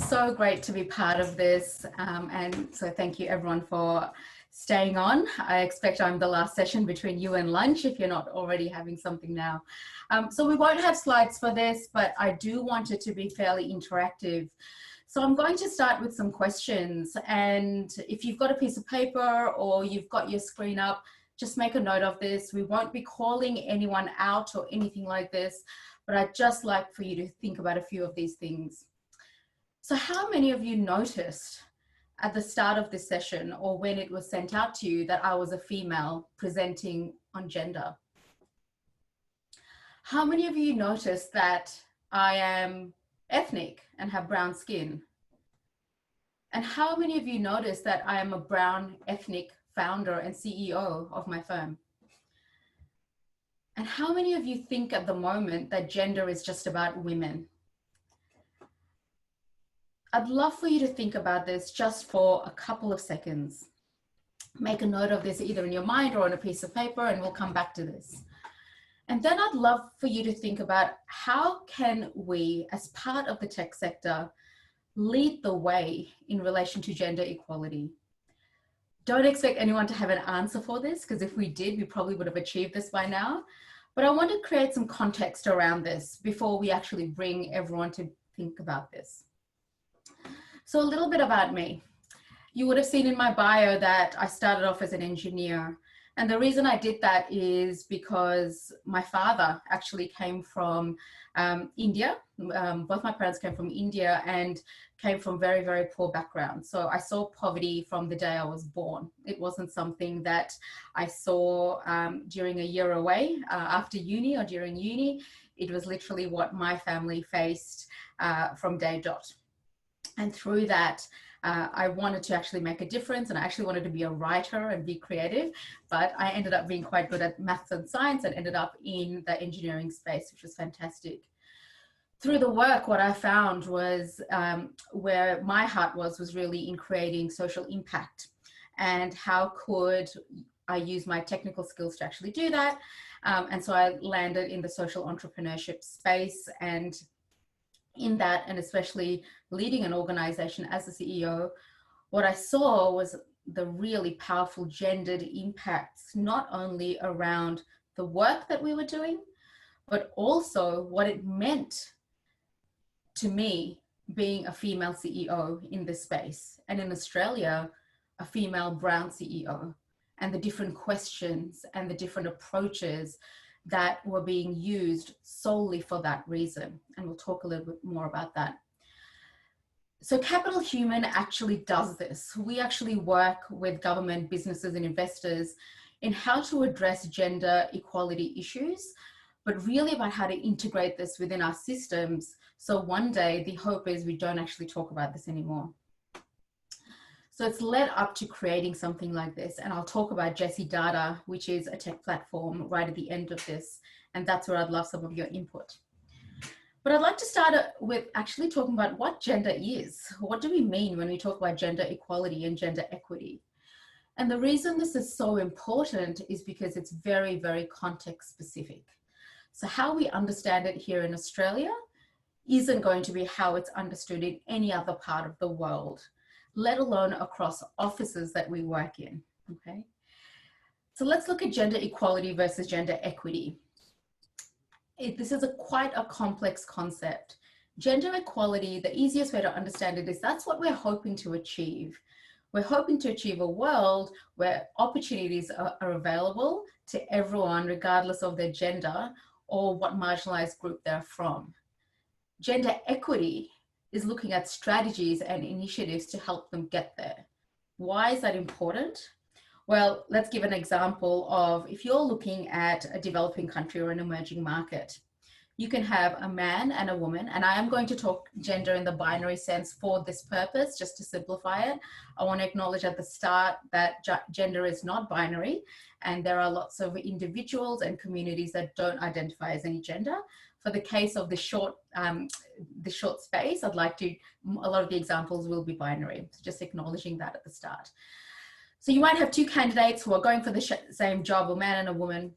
So great to be part of this. And so thank you everyone for staying on. I expect I'm the last session between you and lunch if you're not already having something now. So we won't have slides for this, but I do want it to be fairly interactive. So I'm going to start with some questions, and if you've got a piece of paper or you've got your screen up, just make a note of this. We won't be calling anyone out or anything like this, but I'd just like for you to think about a few of these things. So how many of you noticed at the start of this session or when it was sent out to you that I was a female presenting on gender? How many of you noticed that I am ethnic and have brown skin? And how many of you noticed that I am a brown ethnic founder and CEO of my firm? And how many of you think at the moment that gender is just about women? I'd love for you to think about this just for a couple of seconds. Make a note of this either in your mind or on a piece of paper, and we'll come back to this. And then I'd love for you to think about how can we, as part of the tech sector, lead the way in relation to gender equality. Don't expect anyone to have an answer for this, because if we did, we probably would have achieved this by now. But I want to create some context around this before we actually bring everyone to think about this. So a little bit about me. You would have seen in my bio that I started off as an engineer. And the reason I did that is because my father actually came from India. Both my parents came from India and came from very, very poor backgrounds. So I saw poverty from the day I was born. It wasn't something that I saw during a year away after uni or during uni. It was literally what my family faced from day dot. And through that, I wanted to actually make a difference, and I actually wanted to be a writer and be creative, but I ended up being quite good at maths and science and ended up in the engineering space, which was fantastic. Through the work, what I found was where my heart was really in creating social impact, and how could I use my technical skills to actually do that. And so I landed in the social entrepreneurship space, and in that, and especially leading an organization as a CEO, what I saw was the really powerful gendered impacts, not only around the work that we were doing, but also what it meant to me being a female CEO in this space. And in Australia, a female brown CEO, and the different questions and the different approaches that were being used solely for that reason. And we'll talk a little bit more about that. So Capital Human actually does this. We actually work with government, businesses, and investors in how to address gender equality issues, but really about how to integrate this within our systems. So one day the hope is we don't actually talk about this anymore. So it's led up to creating something like this. And I'll talk about Jesse Data, which is a tech platform, right at the end of this. And that's where I'd love some of your input. But I'd like to start with actually talking about what gender is. What do we mean when we talk about gender equality and gender equity? And the reason this is so important is because it's very, very context specific. So how we understand it here in Australia isn't going to be how it's understood in any other part of the world, let alone across offices that we work in, okay? So let's look at gender equality versus gender equity. This is quite a complex concept. Gender equality, the easiest way to understand it is that's what we're hoping to achieve. We're hoping to achieve a world where opportunities are available to everyone, regardless of their gender or what marginalized group they're from. Gender equity is looking at strategies and initiatives to help them get there. Why is that important? Well, let's give an example of if you're looking at a developing country or an emerging market, you can have a man and a woman, and I am going to talk gender in the binary sense for this purpose, just to simplify it. I want to acknowledge at the start that gender is not binary, and there are lots of individuals and communities that don't identify as any gender. For the case of the short space, I'd like to, a lot of the examples will be binary, so just acknowledging that at the start. So you might have two candidates who are going for the same job, a man and a woman.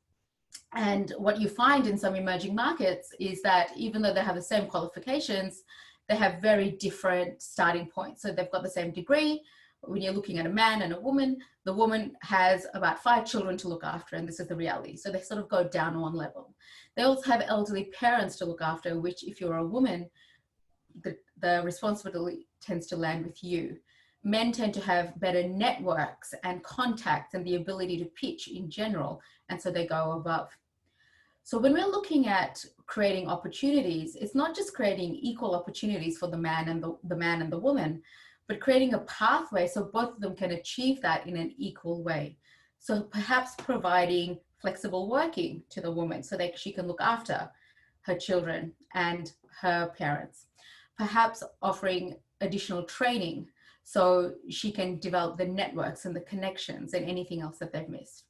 And what you find in some emerging markets is that even though they have the same qualifications, they have very different starting points. So they've got the same degree. When you're looking at a man and a woman, the woman has about 5 children to look after, and this is the reality. So they sort of go down one level. They also have elderly parents to look after, which if you're a woman, the responsibility tends to land with you. Men tend to have better networks and contacts and the ability to pitch in general, and so they go above. So when we're looking at creating opportunities, it's not just creating equal opportunities for the man and the woman, but creating a pathway so both of them can achieve that in an equal way. So perhaps providing flexible working to the woman so that she can look after her children and her parents. Perhaps offering additional training so she can develop the networks and the connections and anything else that they've missed.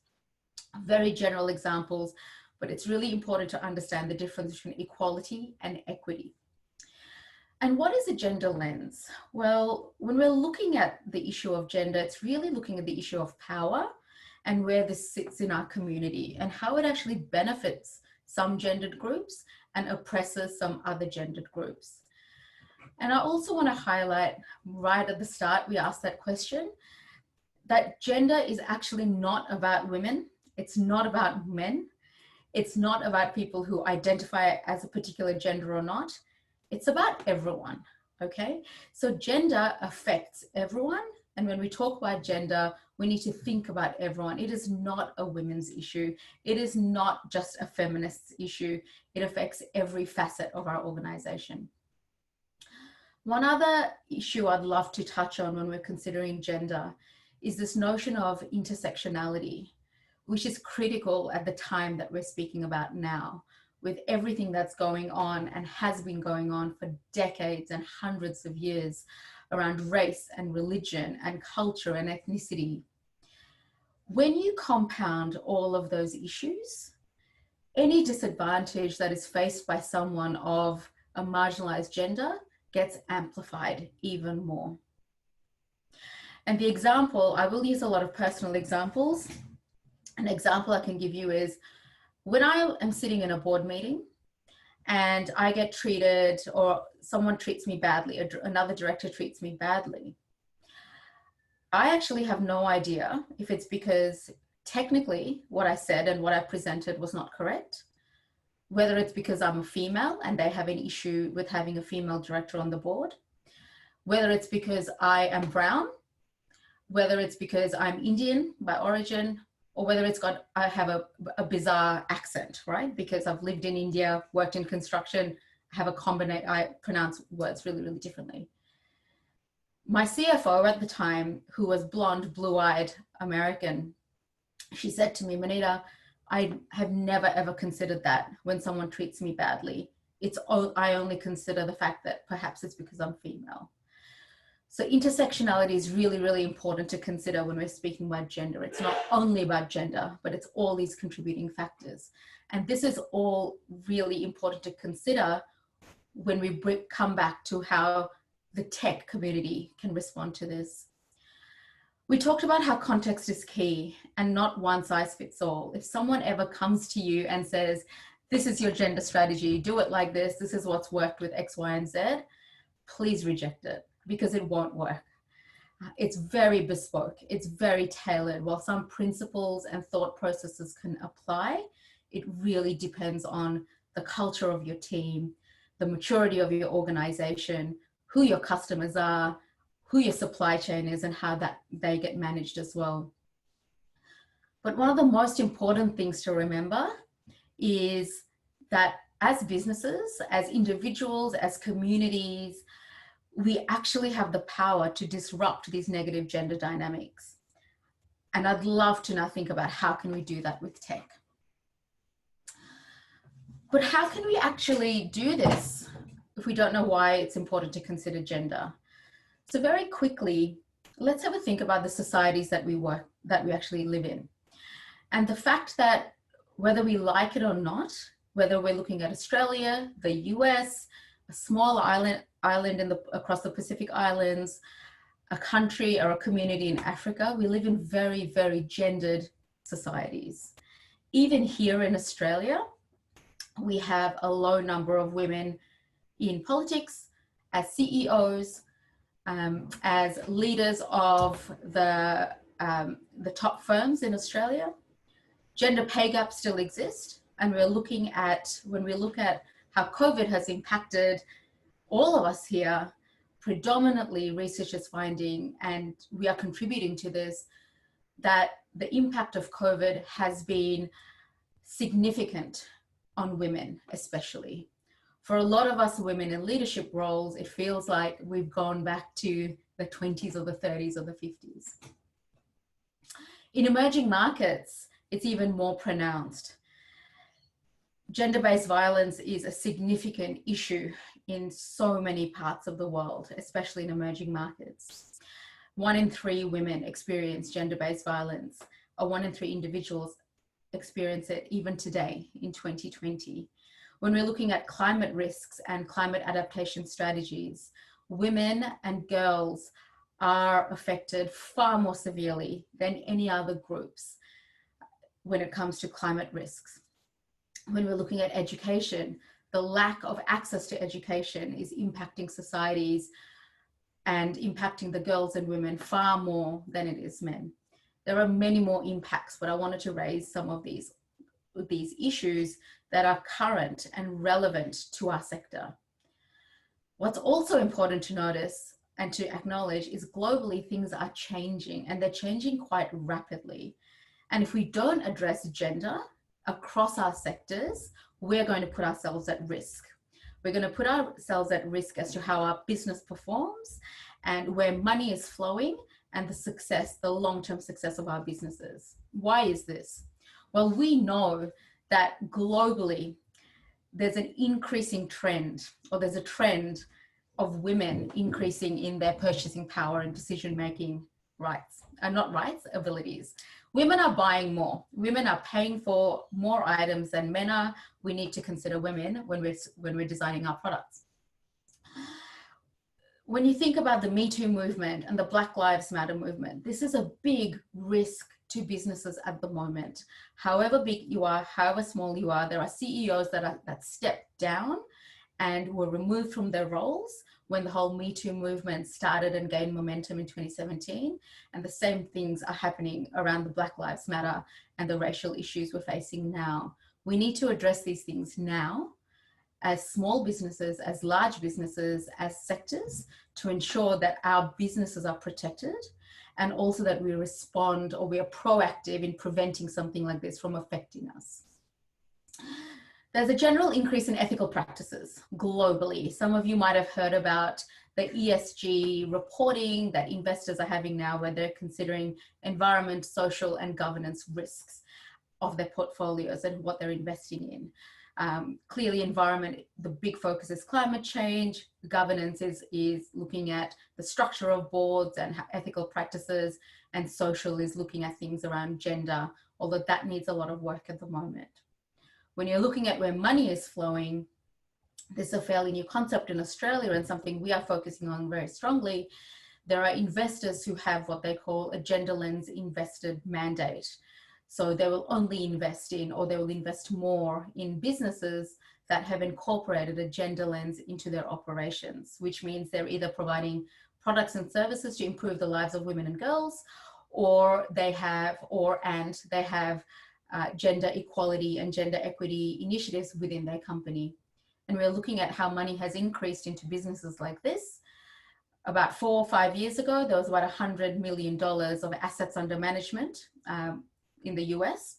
Very general examples, but it's really important to understand the difference between equality and equity. And what is a gender lens? Well, when we're looking at the issue of gender, it's really looking at the issue of power and where this sits in our community and how it actually benefits some gendered groups and oppresses some other gendered groups. And I also want to highlight right at the start, we asked that question, that gender is actually not about women. It's not about men. It's not about people who identify as a particular gender or not. It's about everyone, okay? So gender affects everyone. And when we talk about gender, we need to think about everyone. It is not a women's issue. It is not just a feminist issue. It affects every facet of our organization. One other issue I'd love to touch on when we're considering gender is this notion of intersectionality, which is critical at the time that we're speaking about now, with everything that's going on and has been going on for decades and hundreds of years around race and religion and culture and ethnicity. When you compound all of those issues, any disadvantage that is faced by someone of a marginalized gender gets amplified even more. And the example, I will use a lot of personal examples. An example I can give you is when I am sitting in a board meeting and I get treated or someone treats me badly, another director treats me badly, I actually have no idea if it's because technically what I said and what I presented was not correct, whether it's because I'm a female and they have an issue with having a female director on the board, whether it's because I am brown, whether it's because I'm Indian by origin, or whether I have a bizarre accent, right? Because I've lived in India, worked in construction, I pronounce words really, really differently. My CFO at the time, who was blonde, blue-eyed American, she said to me, Manita, I have never ever considered that when someone treats me badly. I only consider the fact that perhaps it's because I'm female. So intersectionality is really, really important to consider when we're speaking about gender. It's not only about gender, but it's all these contributing factors. And this is all really important to consider when we come back to how the tech community can respond to this. We talked about how context is key and not one size fits all. If someone ever comes to you and says, this is your gender strategy, do it like this is what's worked with X, Y, and Z, please reject it because it won't work. It's very bespoke, it's very tailored. While some principles and thought processes can apply, it really depends on the culture of your team, the maturity of your organization, who your customers are, who your supply chain is, and how that they get managed as well. But one of the most important things to remember is that as businesses, as individuals, as communities, we actually have the power to disrupt these negative gender dynamics. And I'd love to now think about how can we do that with tech. But how can we actually do this if we don't know why it's important to consider gender? So very quickly, let's have a think about the societies that we actually live in. And the fact that whether we like it or not, whether we're looking at Australia, the US, a small island across the Pacific Islands, a country or a community in Africa, we live in very, very gendered societies. Even here in Australia, we have a low number of women in politics as CEOs, as leaders of the top firms in Australia, gender pay gaps still exist. And when we look at how COVID has impacted all of us here, predominantly research is finding, and we are contributing to this, that the impact of COVID has been significant on women, especially. For a lot of us women in leadership roles, it feels like we've gone back to the 20s or the 30s or the 50s. In emerging markets, it's even more pronounced. Gender-based violence is a significant issue in so many parts of the world, especially in emerging markets. 1 in 3 women experience gender-based violence, or 1 in 3 individuals experience it even today in 2020. When we're looking at climate risks and climate adaptation strategies, women and girls are affected far more severely than any other groups when it comes to climate risks. When we're looking at education, the lack of access to education is impacting societies and impacting the girls and women far more than it is men. There are many more impacts, but I wanted to raise some of these issues that are current and relevant to our sector. What's also important to notice and to acknowledge is globally things are changing, and they're changing quite rapidly. And if we don't address gender across our sectors, we're going to put ourselves at risk. We're going to put ourselves at risk as to how our business performs and where money is flowing and the long-term success of our businesses. Why is this? Well, we know that globally, there's an increasing trend, or there's a trend of women increasing in their purchasing power and decision-making abilities. Women are buying more. Women are paying for more items than men are. We need to consider women when we're designing our products. When you think about the Me Too movement and the Black Lives Matter movement, this is a big risk to businesses at the moment. However big you are, however small you are, there are CEOs that stepped down and were removed from their roles when the whole Me Too movement started and gained momentum in 2017. And the same things are happening around the Black Lives Matter and the racial issues we're facing now. We need to address these things now, as small businesses, as large businesses, as sectors, to ensure that our businesses are protected, and also that we respond, or we are proactive in preventing something like this from affecting us. There's a general increase in ethical practices globally. Some of you might have heard about the ESG reporting that investors are having now, where they're considering environment, social, and governance risks of their portfolios and what they're investing in. Clearly environment, the big focus is climate change. Governance is looking at the structure of boards and ethical practices, and social is looking at things around gender, although that needs a lot of work at the moment. When you're looking at where money is flowing, this is a fairly new concept in Australia and something we are focusing on very strongly. There are investors who have what they call a gender lens invested mandate. So they will only invest in, or they will invest more in businesses that have incorporated a gender lens into their operations, which means they're either providing products and services to improve the lives of women and girls, or they have gender equality and gender equity initiatives within their company. And we're looking at how money has increased into businesses like this. About 4 or 5 years ago, there was about $100 million of assets under management in the US,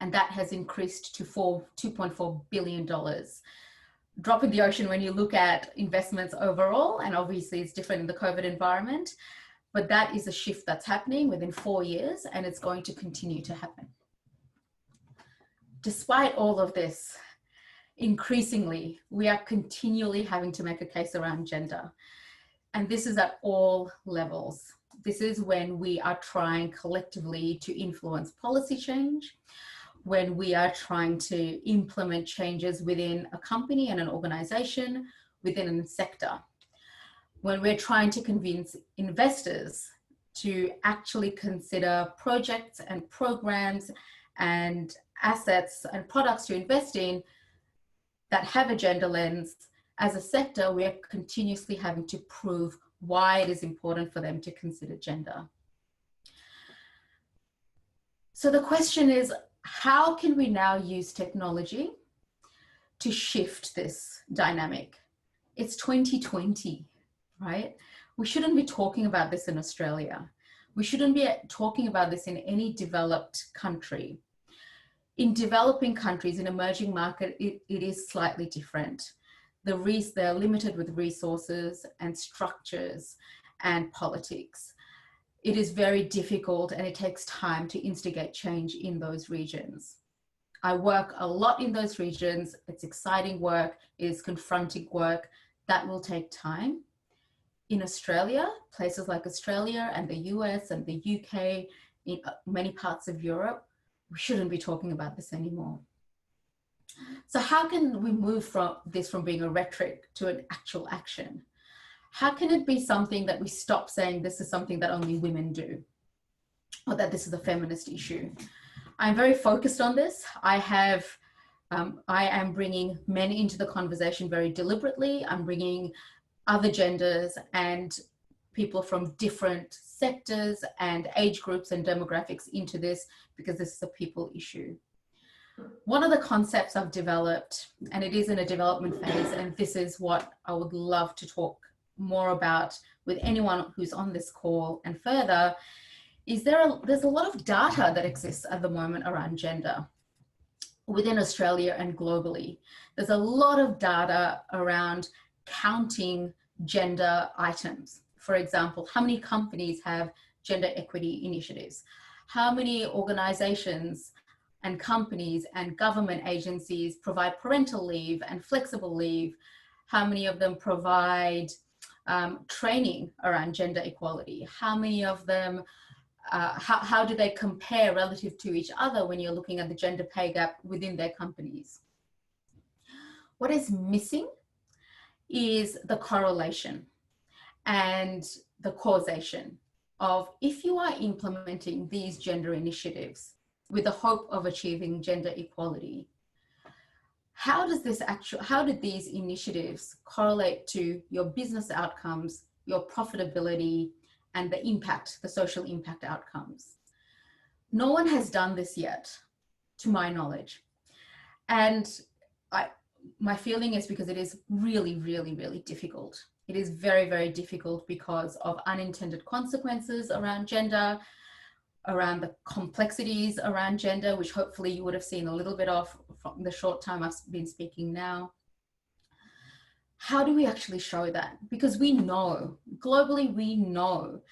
and that has increased to $2.4 billion. Drop in the ocean when you look at investments overall, and obviously it's different in the COVID environment, but that is a shift that's happening within 4 years, and it's going to continue to happen. Despite all of this, increasingly, we are continually having to make a case around gender, and this is at all levels. This is when we are trying collectively to influence policy change, when we are trying to implement changes within a company and an organization, within a sector, when we're trying to convince investors to actually consider projects and programs and assets and products to invest in that have a gender lens, as a sector, we are continuously having to prove why it is important for them to consider gender. So the question is, how can we now use technology to shift this dynamic? It's 2020, right? We shouldn't be talking about this in Australia. We shouldn't be talking about this in any developed country. In developing countries, in emerging market, it is slightly different. They're limited with resources and structures and politics. It is very difficult and it takes time to instigate change in those regions. I work a lot in those regions. It's exciting work, it is confronting work. That will take time. In Australia, places like Australia and the US and the UK, in many parts of Europe, we shouldn't be talking about this anymore. So how can we move from being a rhetoric to an actual action? How can it be something that we stop saying this is something that only women do, or that this is a feminist issue? I'm very focused on this. I am bringing men into the conversation very deliberately. I'm bringing other genders and people from different sectors and age groups and demographics into this because this is a people issue. One of the concepts I've developed, and it is in a development phase, and this is what I would love to talk more about with anyone who's on this call and further, is there's a lot of data that exists at the moment around gender within Australia and globally. There's a lot of data around counting gender items. For example, how many companies have gender equity initiatives? How many organizations and companies and government agencies provide parental leave and flexible leave? How many of them provide training around gender equality? How many of them, how do they compare relative to each other when you're looking at the gender pay gap within their companies? What is missing is the correlation and the causation of, if you are implementing these gender initiatives with the hope of achieving gender equality, how did these initiatives correlate to your business outcomes, your profitability, and the impact, the social impact outcomes? No one has done this yet, to my knowledge. And my feeling is because it is really, really, really difficult. It is very, very difficult because of unintended consequences around gender, around the complexities around gender, which hopefully you would have seen a little bit of from the short time I've been speaking now. How do we actually show that? Because we know, globally, we know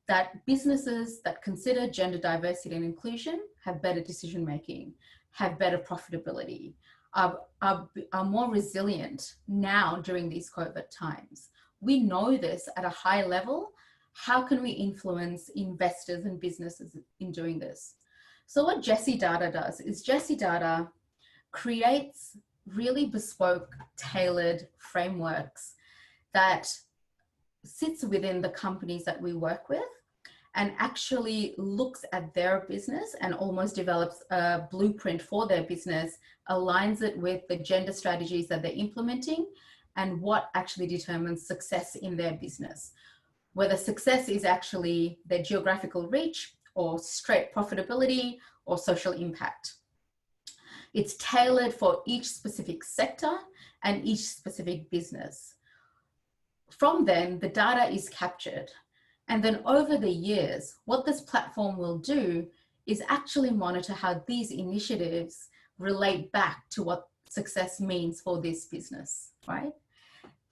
that businesses that consider gender diversity and inclusion have better decision-making, have better profitability, are more resilient now during these COVID times. We know this at a high level. How can we influence investors and businesses in doing this? So what Jessie Data does is Jessie Data creates really bespoke, tailored frameworks that sits within the companies that we work with and actually looks at their business and almost develops a blueprint for their business, aligns it with the gender strategies that they're implementing and what actually determines success in their business. Whether success is actually their geographical reach or straight profitability or social impact. It's tailored for each specific sector and each specific business. From then, the data is captured. And then over the years, what this platform will do is actually monitor how these initiatives relate back to what success means for this business, right?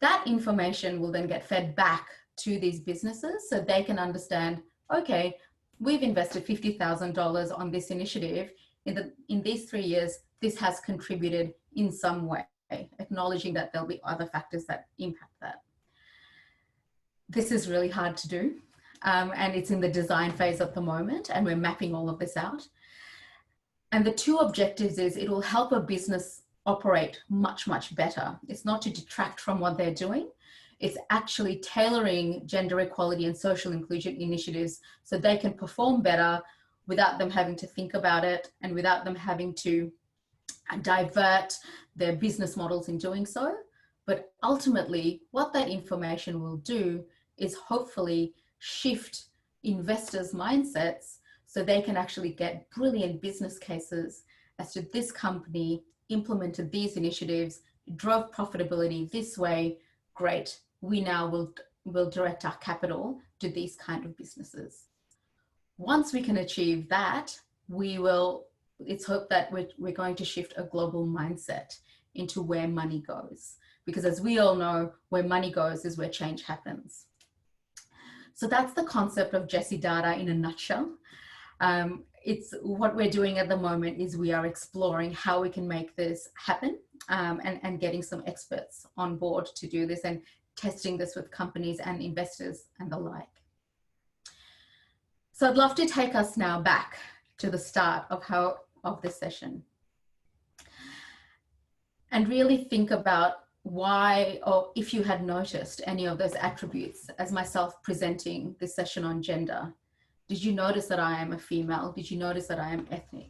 That information will then get fed back to these businesses so they can understand, okay, we've invested $50,000 on this initiative. In these 3 years, this has contributed in some way, acknowledging that there'll be other factors that impact that. This is really hard to do, and it's in the design phase at the moment, and we're mapping all of this out. And the two objectives is it will help a business operate much, much better. It's not to detract from what they're doing. It's actually tailoring gender equality and social inclusion initiatives so they can perform better without them having to think about it and without them having to divert their business models in doing so, But ultimately, what that information will do is hopefully shift investors' mindsets so they can actually get brilliant business cases as to this company implemented these initiatives, drove profitability this way. Great. We now will direct our capital to these kind of businesses. Once we can achieve that, it's hoped that we're going to shift a global mindset into where money goes. Because as we all know, where money goes is where change happens. So that's the concept of Jesse data in a nutshell. It's what we're doing at the moment is we are exploring how we can make this happen, and getting some experts on board to do this and testing this with companies and investors and the like. So I'd love to take us now back to the start of this session and really think about why, or if you had noticed any of those attributes as myself presenting this session on gender. Did you notice that I am a female? Did you notice that I am ethnic?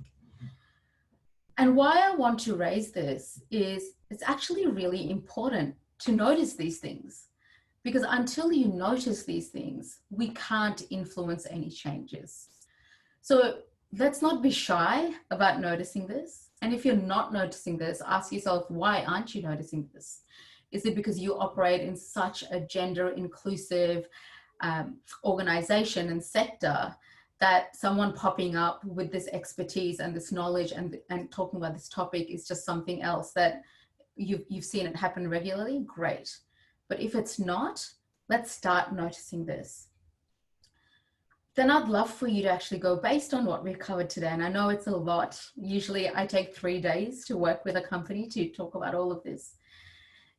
And why I want to raise this is it's actually really important to notice these things, because until you notice these things, we can't influence any changes. So let's not be shy about noticing this. And if you're not noticing this, ask yourself, why aren't you noticing this? Is it because you operate in such a gender inclusive organization and sector that someone popping up with this expertise and this knowledge and talking about this topic is just something else that you've seen it happen regularly? Great. But if it's not, let's start noticing this. Then I'd love for you to actually go based on what we've covered today. And I know it's a lot. Usually I take 3 days to work with a company to talk about all of this.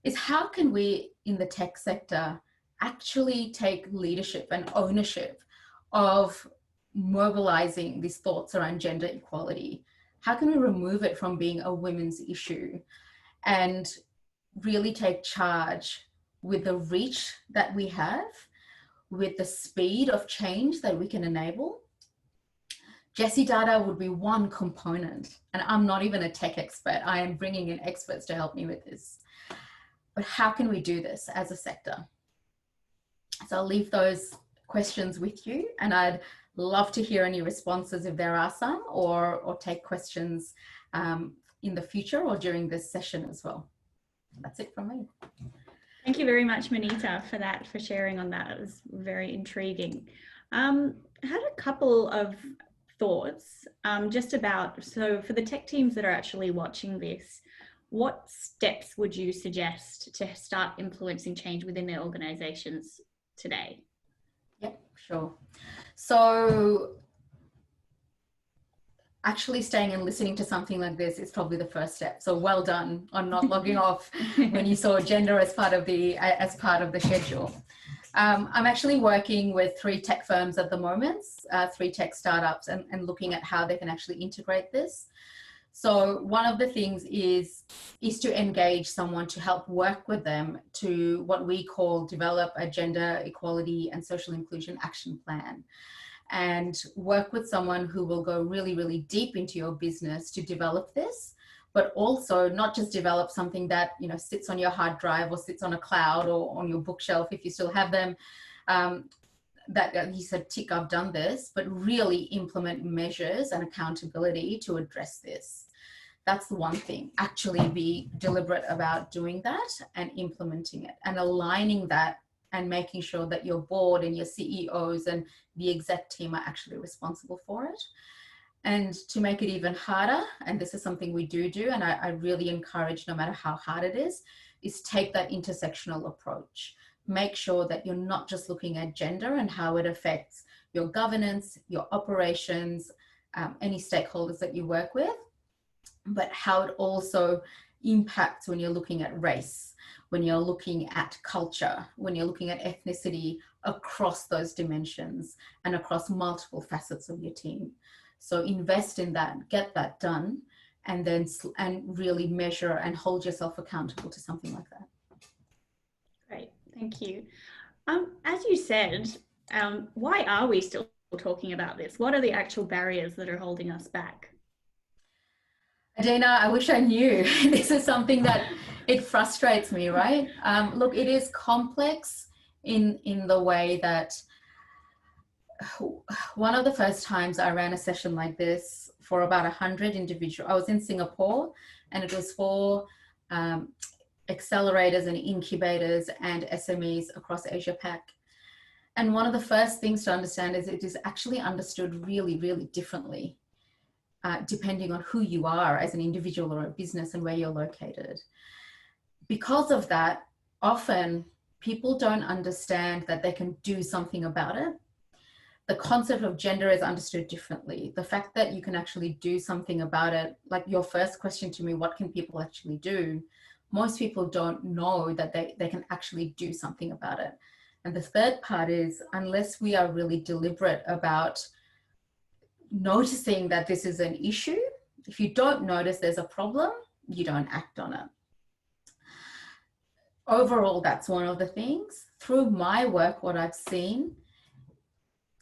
Is how can we in the tech sector actually take leadership and ownership of mobilizing these thoughts around gender equality? How can we remove it from being a women's issue and really take charge with the reach that we have, with the speed of change that we can enable? Jesse data would be one component, and I'm not even a tech expert. I am bringing in experts to help me with this. But how can we do this as a sector? So I'll leave those questions with you, and I'd love to hear any responses if there are some, or take questions in the future or during this session as well. That's it from me. Thank you very much, Manita, for sharing on that. It was very intriguing. I had a couple of thoughts just about, so for the tech teams that are actually watching this, what steps would you suggest to start influencing change within their organizations today? Yep, sure. So actually staying and listening to something like this is probably the first step. So well done on not logging off when you saw gender as part of the schedule. I'm actually working with 3 tech firms at the moment, 3 tech startups, and looking at how they can actually integrate this. So one of the things is to engage someone to help work with them to what we call develop a gender equality and social inclusion action plan, and work with someone who will go really, really deep into your business to develop this, but also not just develop something that, you know, sits on your hard drive or sits on a cloud or on your bookshelf if you still have them, that you said, tick, I've done this, but really implement measures and accountability to address this. That's the one thing. Actually be deliberate about doing that and implementing it and aligning that and making sure that your board and your CEOs and the exec team are actually responsible for it. And to make it even harder, and this is something we do, and I really encourage, no matter how hard it is take that intersectional approach. Make sure that you're not just looking at gender and how it affects your governance, your operations, any stakeholders that you work with, but how it also impacts when you're looking at race, when you're looking at culture, when you're looking at ethnicity across those dimensions and across multiple facets of your team. So invest in that, get that done, and then really measure and hold yourself accountable to something like that. Great, thank you. As you said, why are we still talking about this? What are the actual barriers that are holding us back? Adina, I wish I knew. This is something that It frustrates me, right? Look, it is complex in the way that one of the first times I ran a session like this for about 100 individuals, I was in Singapore, and it was for accelerators and incubators and SMEs across Asia Pac. And one of the first things to understand is it is actually understood really, really differently, depending on who you are as an individual or a business and where you're located. Because of that, often people don't understand that they can do something about it. The concept of gender is understood differently. The fact that you can actually do something about it, like your first question to me, what can people actually do? Most people don't know that they can actually do something about it. And the third part is, unless we are really deliberate about noticing that this is an issue, if you don't notice there's a problem, you don't act on it. Overall, that's one of the things. Through my work, what I've seen,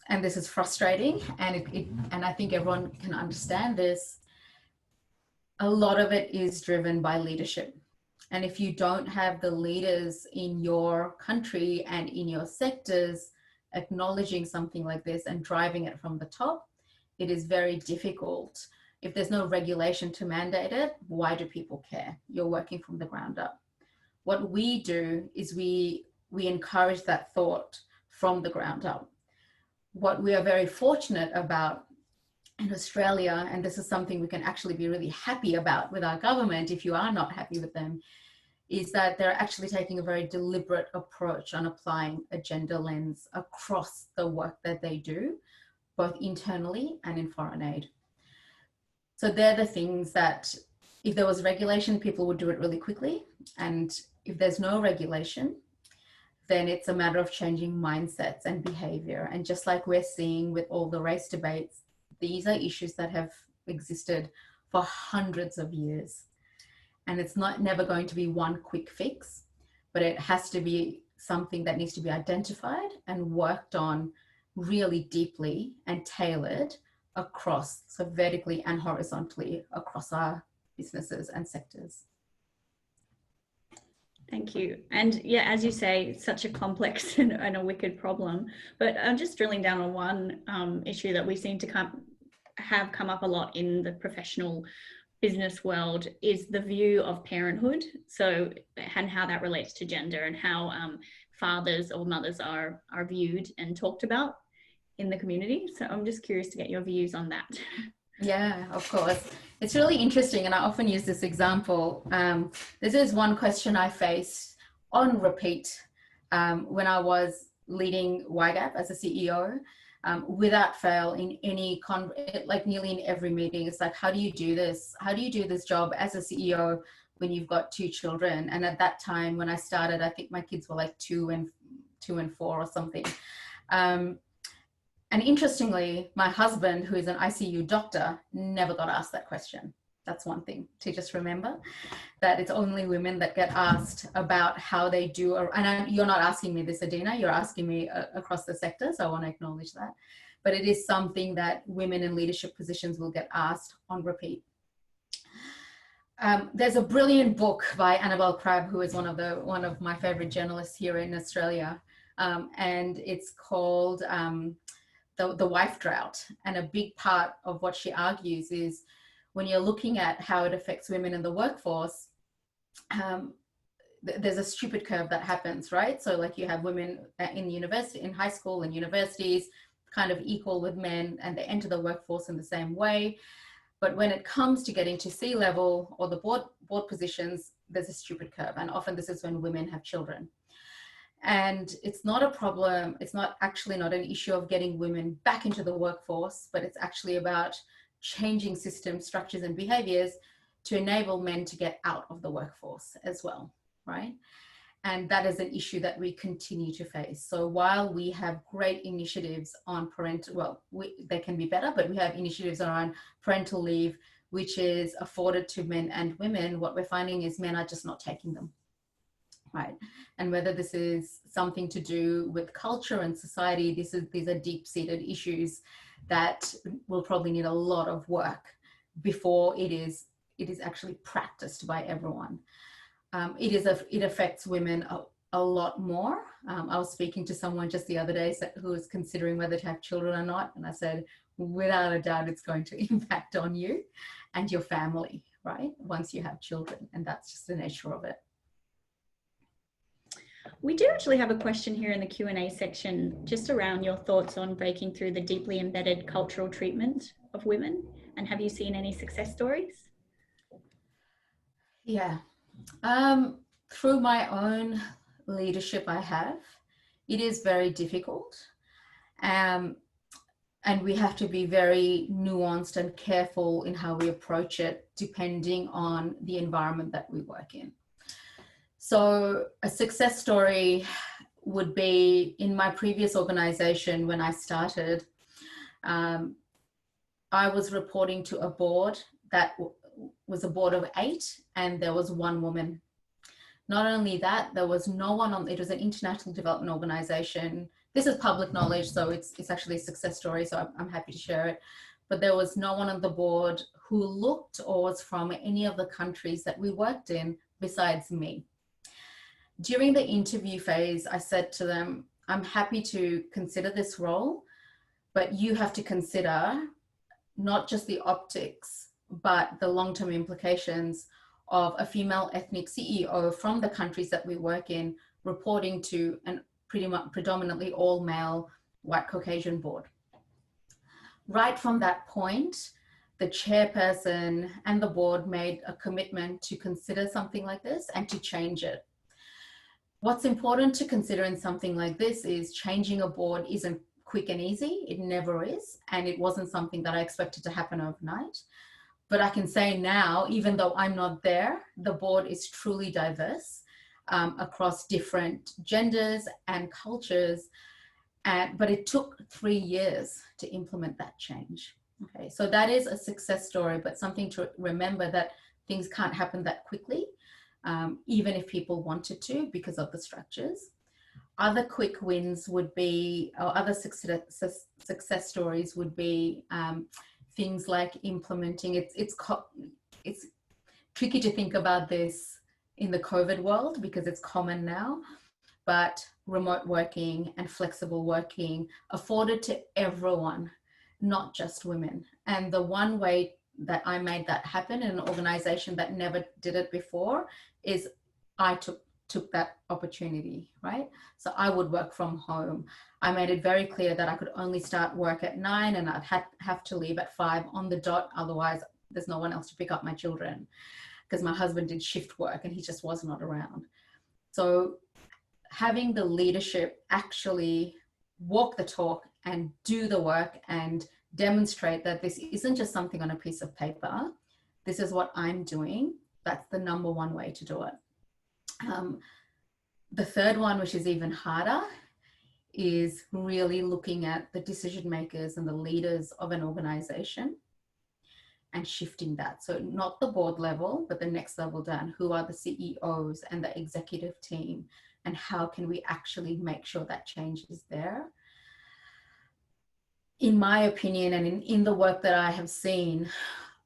and this is frustrating, and I think everyone can understand this, a lot of it is driven by leadership. And if you don't have the leaders in your country and in your sectors acknowledging something like this and driving it from the top, it is very difficult. If there's no regulation to mandate it, why do people care? You're working from the ground up. What we do is we encourage that thought from the ground up. What we are very fortunate about in Australia, and this is something we can actually be really happy about with our government if you are not happy with them, is that they're actually taking a very deliberate approach on applying a gender lens across the work that they do, both internally and in foreign aid. So they're the things that if there was regulation, people would do it really quickly. And if there's no regulation, then it's a matter of changing mindsets and behavior. And just like we're seeing with all the race debates, these are issues that have existed for hundreds of years. And it's never going to be one quick fix, but it has to be something that needs to be identified and worked on really deeply and tailored across, so vertically and horizontally across our businesses and sectors. Thank you. And yeah, as you say, such a complex and a wicked problem. But just drilling down on one issue that we seem to have come up a lot in the professional business world is the view of parenthood. So, and how that relates to gender and how fathers or mothers are viewed and talked about in the community. So I'm just curious to get your views on that. Yeah, of course. It's really interesting, and I often use this example. This is one question I faced on repeat when I was leading YGAP as a CEO. Without fail, in any like nearly in every meeting, it's like, how do you do this? How do you do this job as a CEO when you've got 2 children? And at that time, when I started, I think my kids were like 2 and 4 or something. And interestingly, my husband, who is an ICU doctor, never got asked that question. That's one thing to just remember, that it's only women that get asked about how they do. And you're not asking me this, Adina, you're asking me across the sector, so I want to acknowledge that. But it is something that women in leadership positions will get asked on repeat. There's a brilliant book by Annabelle Crabb, who is one of my favorite journalists here in Australia, and it's called the Wife Drought. And a big part of what she argues is when you're looking at how it affects women in the workforce, there's a stupid curve that happens, right? So like you have women in high school and universities kind of equal with men, and they enter the workforce in the same way. But when it comes to getting to C-level or the board positions, there's a stupid curve. And often this is when women have children. And it's not a problem. It's not an issue of getting women back into the workforce, but it's actually about changing systems, structures, and behaviors to enable men to get out of the workforce as well, right? And that is an issue that we continue to face. So while we have great initiatives on they can be better, but we have initiatives around parental leave, which is afforded to men and women. What we're finding is men are just not taking them. Right. And whether this is something to do with culture and society, these are deep-seated issues that will probably need a lot of work before it is actually practiced by everyone. it affects women a lot more. I was speaking to someone just the other day who was considering whether to have children or not. And I said, without a doubt, it's going to impact on you and your family, right? Once you have children, and that's just the nature of it. We do actually have a question here in the Q&A section just around your thoughts on breaking through the deeply embedded cultural treatment of women. And have you seen any success stories? Yeah. Through my own leadership it is very difficult. And we have to be very nuanced and careful in how we approach it, depending on the environment that we work in. So a success story would be in my previous organization. When I started, I was reporting to a board that was a board of 8, and there was 1 woman. Not only that, there was no one on, it was an international development organization. This is public knowledge, so it's actually a success story, so I'm happy to share it. But there was no one on the board who looked or was from any of the countries that we worked in besides me. During the interview phase, I said to them, I'm happy to consider this role, but you have to consider not just the optics, but the long-term implications of a female ethnic CEO from the countries that we work in reporting to an predominantly all male white Caucasian board. Right from that point, the chairperson and the board made a commitment to consider something like this and to change it. What's important to consider in something like this is changing a board isn't quick and easy. It never is. And it wasn't something that I expected to happen overnight. But I can say now, even though I'm not there, the board is truly diverse across different genders and cultures. But it took 3 years to implement that change. Okay, so that is a success story, but something to remember that things can't happen that quickly, even if people wanted to because of the structures. Other quick wins would be, or other success stories would be things like implementing, it's tricky to think about this in the COVID world because it's common now, but remote working and flexible working afforded to everyone, not just women. And the one way that I made that happen in an organization that never did it before is I took that opportunity, right? So I would work from home. I made it very clear that I could only start work at 9 and I'd have to leave at 5 on the dot. Otherwise, there's no one else to pick up my children because my husband did shift work and he just was not around. So having the leadership actually walk the talk and do the work and demonstrate that this isn't just something on a piece of paper. This is what I'm doing. That's the number one way to do it. The third one, which is even harder, is really looking at the decision makers and the leaders of an organization and shifting that. So not the board level, but the next level down. Who are the CEOs and the executive team? And how can we actually make sure that change is there? In my opinion, and in the work that I have seen,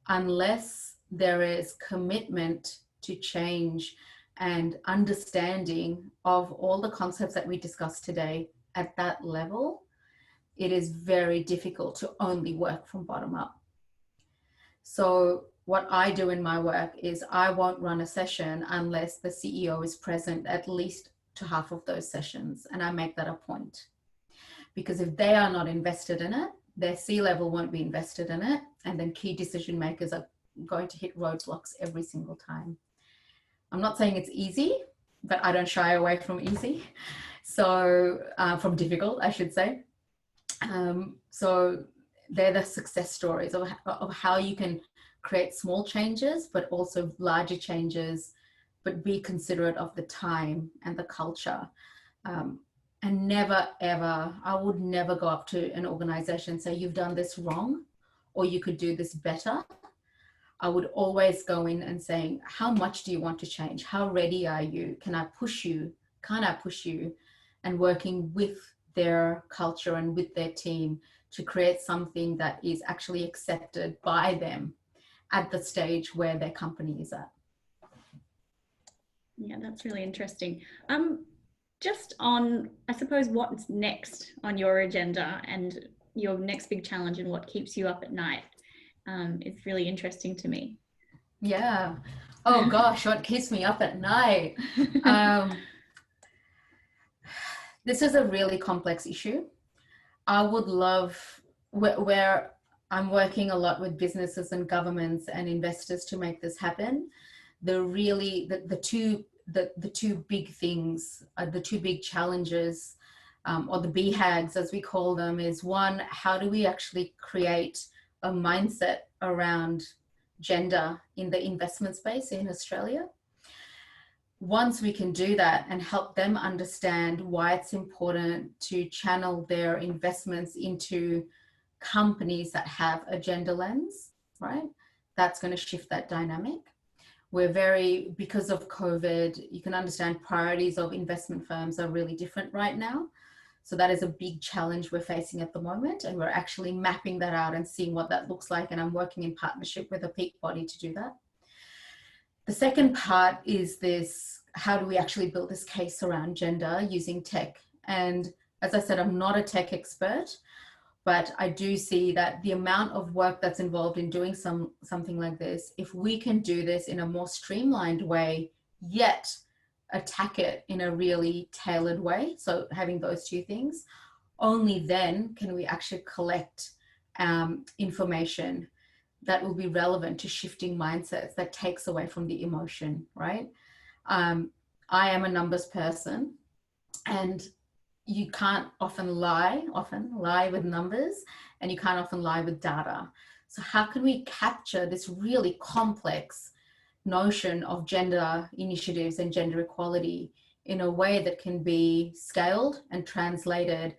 unless there is commitment to change and understanding of all the concepts that we discussed today at that level, it is very difficult to only work from bottom up. So what I do in my work is I won't run a session unless the CEO is present at least to half of those sessions. And I make that a point. Because if they are not invested in it, their C-level won't be invested in it. And then key decision makers are going to hit roadblocks every single time. I'm not saying it's easy, but I don't shy away from easy. So from difficult, I should say. So they're the success stories of how you can create small changes, but also larger changes, but be considerate of the time and the culture. And never, ever, I would never go up to an organization and say, you've done this wrong, or you could do this better. I would always go in and saying, how much do you want to change? How ready are you? Can I push you? Can I push you? And working with their culture and with their team to create something that is actually accepted by them at the stage where their company is at. Yeah, that's really interesting. Just on, I suppose, what's next on your agenda and your next big challenge and what keeps you up at night is really interesting to me. Yeah. Oh gosh, what keeps me up at night? Um, this is a really complex issue. I would love where I'm working a lot with businesses and governments and investors to make this happen. The two big things, the two big challenges, or the BHAGs as we call them, is one, how do we actually create a mindset around gender in the investment space in Australia? Once we can do that and help them understand why it's important to channel their investments into companies that have a gender lens, right? That's going to shift that dynamic. Because of COVID, you can understand priorities of investment firms are really different right now. So that is a big challenge we're facing at the moment. And we're actually mapping that out and seeing what that looks like. And I'm working in partnership with a peak body to do that. The second part is this, how do we actually build this case around gender using tech? And as I said, I'm not a tech expert, but I do see that the amount of work that's involved in doing something like this, if we can do this in a more streamlined way, yet attack it in a really tailored way, so having those two things, only then can we actually collect information that will be relevant to shifting mindsets that takes away from the emotion, right? I am a numbers person, and you can't often lie with numbers, and you can't often lie with data. So how can we capture this really complex notion of gender initiatives and gender equality in a way that can be scaled and translated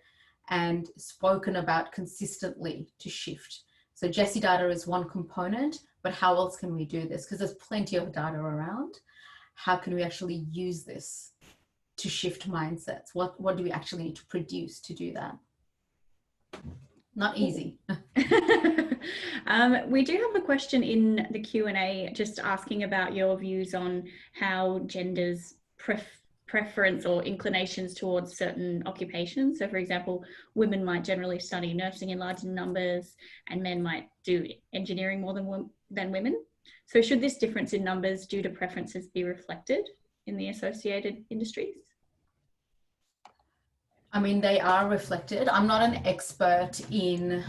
and spoken about consistently to shift? So Jessie data is one component, but how else can we do this? Because there's plenty of data around. How can we actually use this to shift mindsets? What do we actually need to produce to do that? Not easy. We do have a question in the Q&A just asking about your views on how genders preference or inclinations towards certain occupations. So for example, women might generally study nursing in larger numbers and men might do engineering more than women. So should this difference in numbers due to preferences be reflected in the associated industries? I mean, they are reflected. I'm not an expert in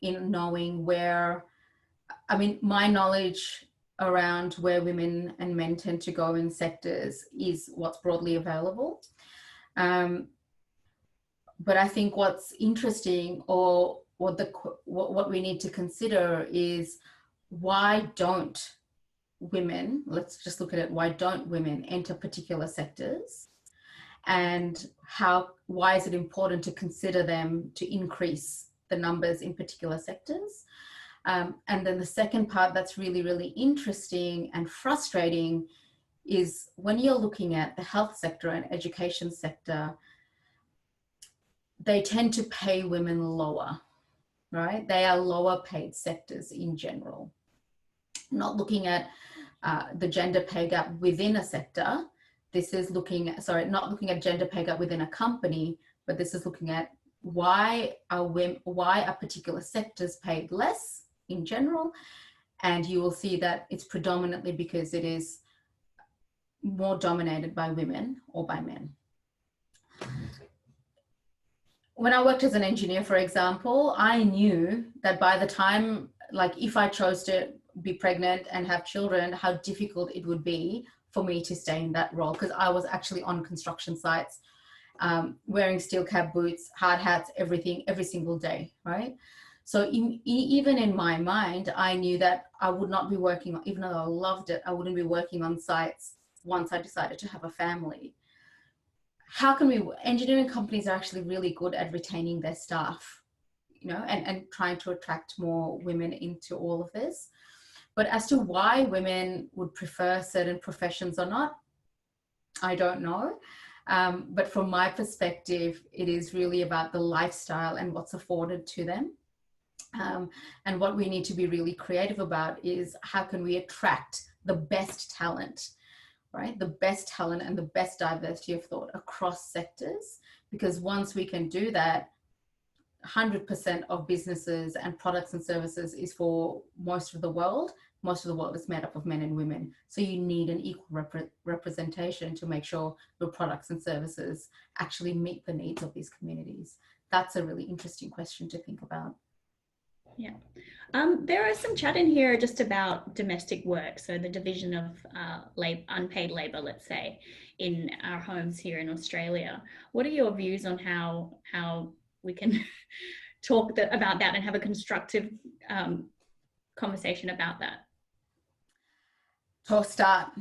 knowing where, I mean, my knowledge around where women and men tend to go in sectors is what's broadly available. But I think what's interesting, or what we need to consider, is why don't women, let's just look at it, why don't women enter particular sectors? And why is it important to consider them to increase the numbers in particular sectors? And then the second part that's really, really interesting and frustrating is when you're looking at the health sector and education sector, they tend to pay women lower, right? They are lower paid sectors in general. Not looking at the gender pay gap within a sector. This is not looking at gender pay gap within a company, but this is looking at why are particular sectors paid less in general. And you will see that it's predominantly because it is more dominated by women or by men. When I worked as an engineer, for example, I knew that by the time, like if I chose to be pregnant and have children, how difficult it would be for me to stay in that role, because I was actually on construction sites, wearing steel cab boots, hard hats, everything, every single day, right? So even in my mind, I knew that I would not be working, even though I loved it, I wouldn't be working on sites once I decided to have a family. How can engineering companies are actually really good at retaining their staff, you know, and trying to attract more women into all of this. But as to why women would prefer certain professions or not, I don't know. But from my perspective, it is really about the lifestyle and what's afforded to them. And what we need to be really creative about is how can we attract the best talent right? The best talent and the best diversity of thought across sectors, because once we can do that, 100% of businesses and products and services is for most of the world. Most of the world is made up of men and women. So you need an equal representation to make sure your products and services actually meet the needs of these communities. That's a really interesting question to think about. Yeah. There is some chat in here just about domestic work, so the division of unpaid labour, let's say, in our homes here in Australia. What are your views on how we can talk about that and have a constructive conversation about that? To start,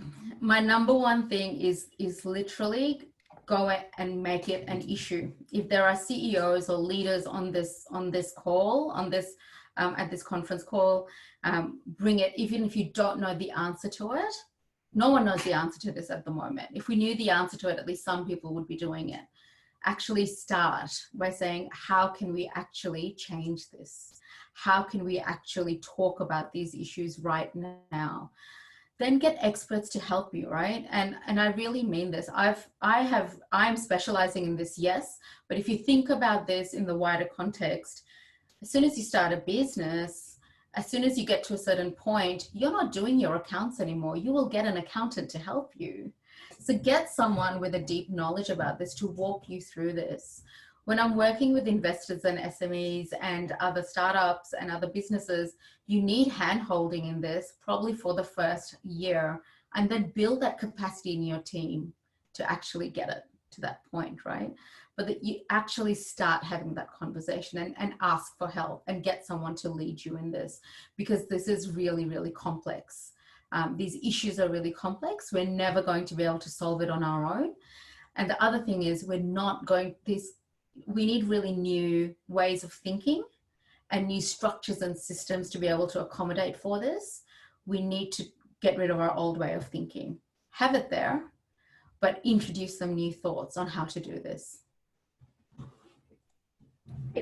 my number one thing is literally go and make it an issue. If there are CEOs or leaders on this call, at this conference call, bring it. Even if you don't know the answer to it, no one knows the answer to this at the moment. If we knew the answer to it, at least some people would be doing it. Actually start by saying, how can we actually change this? How can we actually talk about these issues right now? Then get experts to help you, right? And I really mean this. I'm specializing in this, yes, but if you think about this in the wider context, as soon as you start a business, as soon as you get to a certain point, you're not doing your accounts anymore. You will get an accountant to help you. So get someone with a deep knowledge about this to walk you through this. When I'm working with investors and SMEs and other startups and other businesses, you need hand-holding in this probably for the first year, and then build that capacity in your team to actually get it to that point, right? But that you actually start having that conversation and ask for help and get someone to lead you in this, because this is really, really complex. These issues are really complex. We're never going to be able to solve it on our own. And the other thing is we need really new ways of thinking and new structures and systems to be able to accommodate for this. We need to get rid of our old way of thinking. Have it there, but introduce some new thoughts on how to do this.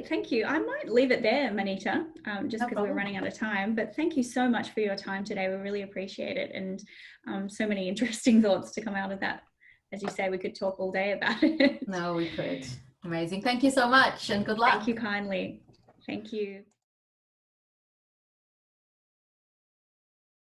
Thank you. I might leave it there, Manita, just because we're running out of time. But thank you so much for your time today. We really appreciate it. And so many interesting thoughts to come out of that. As you say, we could talk all day about it. No, we could. Amazing. Thank you so much and good luck. Thank you kindly. Thank you.